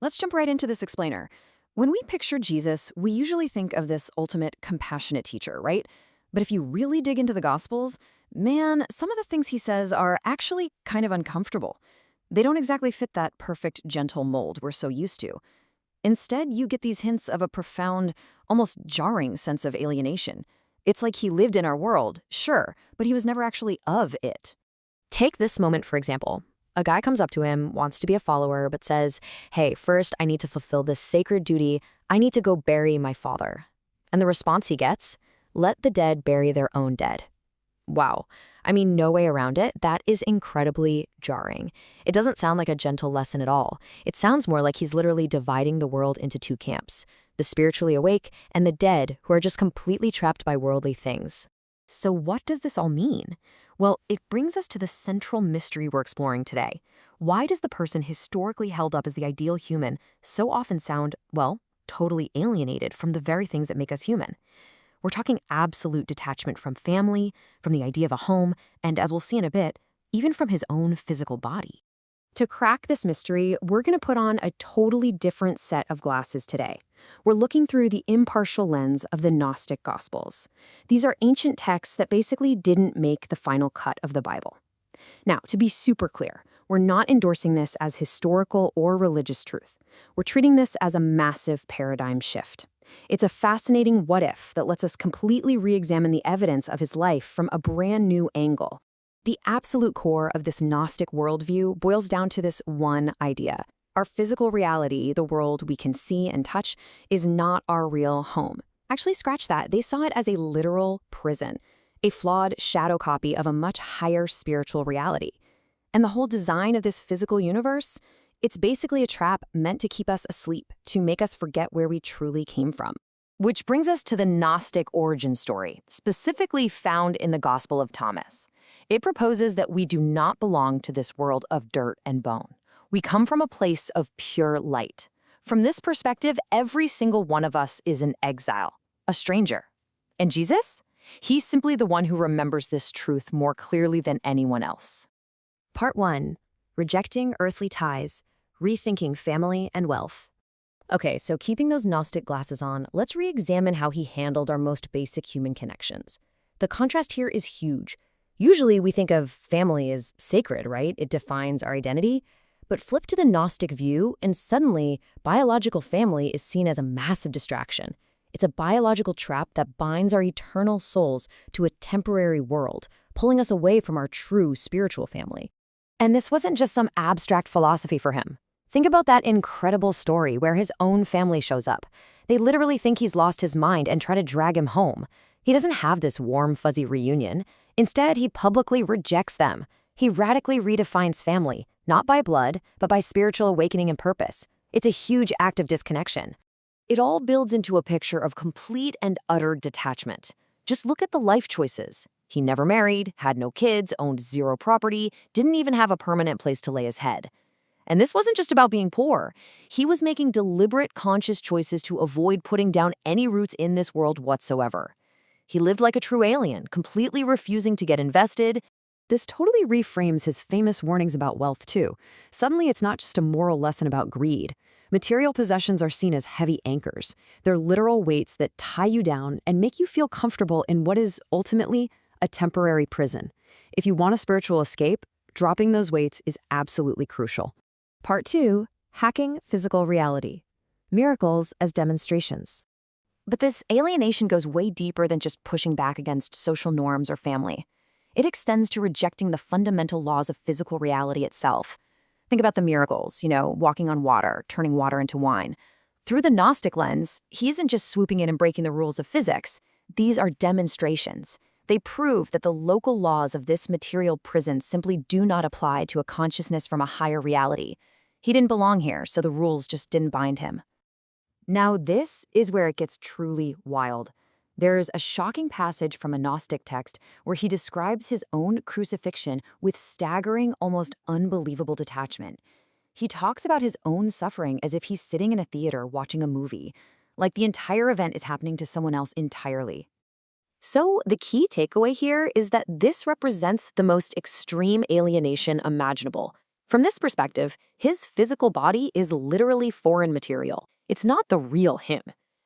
Let's jump right into this explainer. When we picture Jesus, we usually think of this ultimate compassionate teacher, right? But if you really dig into the Gospels, man, some of the things he says are actually kind of uncomfortable. They don't exactly fit that perfect, gentle mold we're so used to. Instead, you get these hints of a profound, almost jarring sense of alienation. It's like he lived in our world, sure, but he was never actually of it. Take this moment, for example. A guy comes up to him, wants to be a follower, but says, "Hey, first I need to fulfill this sacred duty. I need to go bury my father." And the response he gets, "Let the dead bury their own dead." Wow. I mean, no way around it. That is incredibly jarring. It doesn't sound like a gentle lesson at all. It sounds more like he's literally dividing the world into two camps, the spiritually awake and the dead who are just completely trapped by worldly things. So what does this all mean? Well, it brings us to the central mystery we're exploring today. Why does the person historically held up as the ideal human so often sound, well, totally alienated from the very things that make us human? We're talking absolute detachment from family, from the idea of a home, and as we'll see in a bit, even from his own physical body. To crack this mystery, we're going to put on a totally different set of glasses today. We're looking through the impartial lens of the Gnostic Gospels. These are ancient texts that basically didn't make the final cut of the Bible. Now, to be super clear, we're not endorsing this as historical or religious truth. We're treating this as a massive paradigm shift. It's a fascinating what if that lets us completely re-examine the evidence of his life from a brand new angle. The absolute core of this Gnostic worldview boils down to this one idea. Our physical reality, the world we can see and touch, is not our real home. Actually, scratch that. They saw it as a literal prison, a flawed shadow copy of a much higher spiritual reality. And the whole design of this physical universe, it's basically a trap meant to keep us asleep, to make us forget where we truly came from. Which brings us to the Gnostic origin story, specifically found in the Gospel of Thomas. It proposes that we do not belong to this world of dirt and bone. We come from a place of pure light. From this perspective, every single one of us is an exile, a stranger. And Jesus? He's simply the one who remembers this truth more clearly than anyone else. Part 1. Rejecting earthly ties, rethinking family and wealth. Okay, so keeping those Gnostic glasses on, let's re-examine how he handled our most basic human connections. The contrast here is huge. Usually we think of family as sacred, right? It defines our identity. But flip to the Gnostic view, and suddenly, biological family is seen as a massive distraction. It's a biological trap that binds our eternal souls to a temporary world, pulling us away from our true spiritual family. And this wasn't just some abstract philosophy for him. Think about that incredible story where his own family shows up. They literally think he's lost his mind and try to drag him home. He doesn't have this warm, fuzzy reunion. Instead, he publicly rejects them. He radically redefines family, not by blood, but by spiritual awakening and purpose. It's a huge act of disconnection. It all builds into a picture of complete and utter detachment. Just look at the life choices. He never married, had no kids, owned zero property, didn't even have a permanent place to lay his head. And this wasn't just about being poor. He was making deliberate, conscious choices to avoid putting down any roots in this world whatsoever. He lived like a true alien, completely refusing to get invested. This totally reframes his famous warnings about wealth, too. Suddenly, it's not just a moral lesson about greed. Material possessions are seen as heavy anchors. They're literal weights that tie you down and make you feel comfortable in what is, ultimately, a temporary prison. If you want a spiritual escape, dropping those weights is absolutely crucial. Part 2. Hacking physical reality. Miracles as demonstrations. But this alienation goes way deeper than just pushing back against social norms or family. It extends to rejecting the fundamental laws of physical reality itself. Think about the miracles, walking on water, turning water into wine. Through the Gnostic lens, he isn't just swooping in and breaking the rules of physics. These are demonstrations. They prove that the local laws of this material prison simply do not apply to a consciousness from a higher reality. He didn't belong here, so the rules just didn't bind him. Now, this is where it gets truly wild. There's a shocking passage from a Gnostic text where he describes his own crucifixion with staggering, almost unbelievable detachment. He talks about his own suffering as if he's sitting in a theater watching a movie, like the entire event is happening to someone else entirely. So the key takeaway here is that this represents the most extreme alienation imaginable. From this perspective, his physical body is literally foreign material. It's not the real him.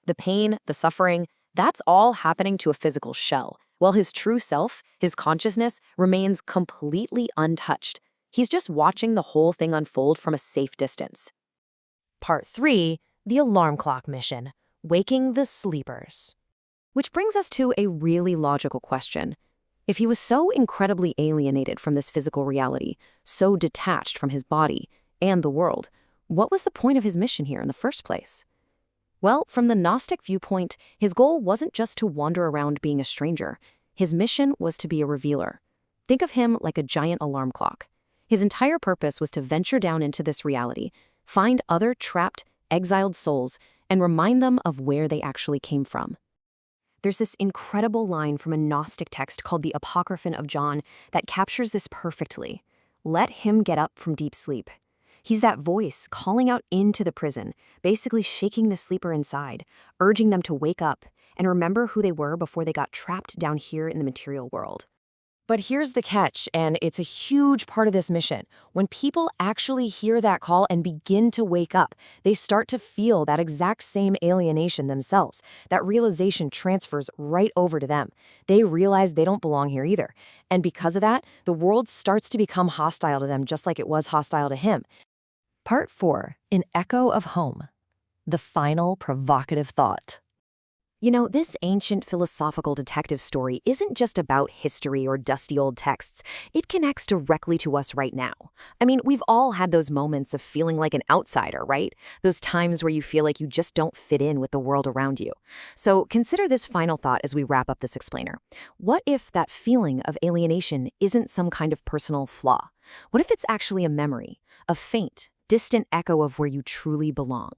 The pain, the suffering, that's all happening to a physical shell, while his true self, his consciousness, remains completely untouched. He's just watching the whole thing unfold from a safe distance. Part 3, the alarm clock mission, waking the sleepers. Which brings us to a really logical question. If he was so incredibly alienated from this physical reality, so detached from his body and the world, what was the point of his mission here in the first place? Well, from the Gnostic viewpoint, his goal wasn't just to wander around being a stranger. His mission was to be a revealer. Think of him like a giant alarm clock. His entire purpose was to venture down into this reality, find other trapped, exiled souls, and remind them of where they actually came from. There's this incredible line from a Gnostic text called the Apocryphon of John that captures this perfectly. Let him get up from deep sleep. He's that voice calling out into the prison, basically shaking the sleeper inside, urging them to wake up and remember who they were before they got trapped down here in the material world. But here's the catch, and it's a huge part of this mission. When people actually hear that call and begin to wake up, they start to feel that exact same alienation themselves. That realization transfers right over to them. They realize they don't belong here either. And because of that, the world starts to become hostile to them just like it was hostile to him. Part 4, an echo of home. The final provocative thought. You know, this ancient philosophical detective story isn't just about history or dusty old texts. It connects directly to us right now. I mean, we've all had those moments of feeling like an outsider, right? Those times where you feel like you just don't fit in with the world around you. So consider this final thought as we wrap up this explainer. What if that feeling of alienation isn't some kind of personal flaw? What if it's actually a memory, a faint, distant echo of where you truly belong?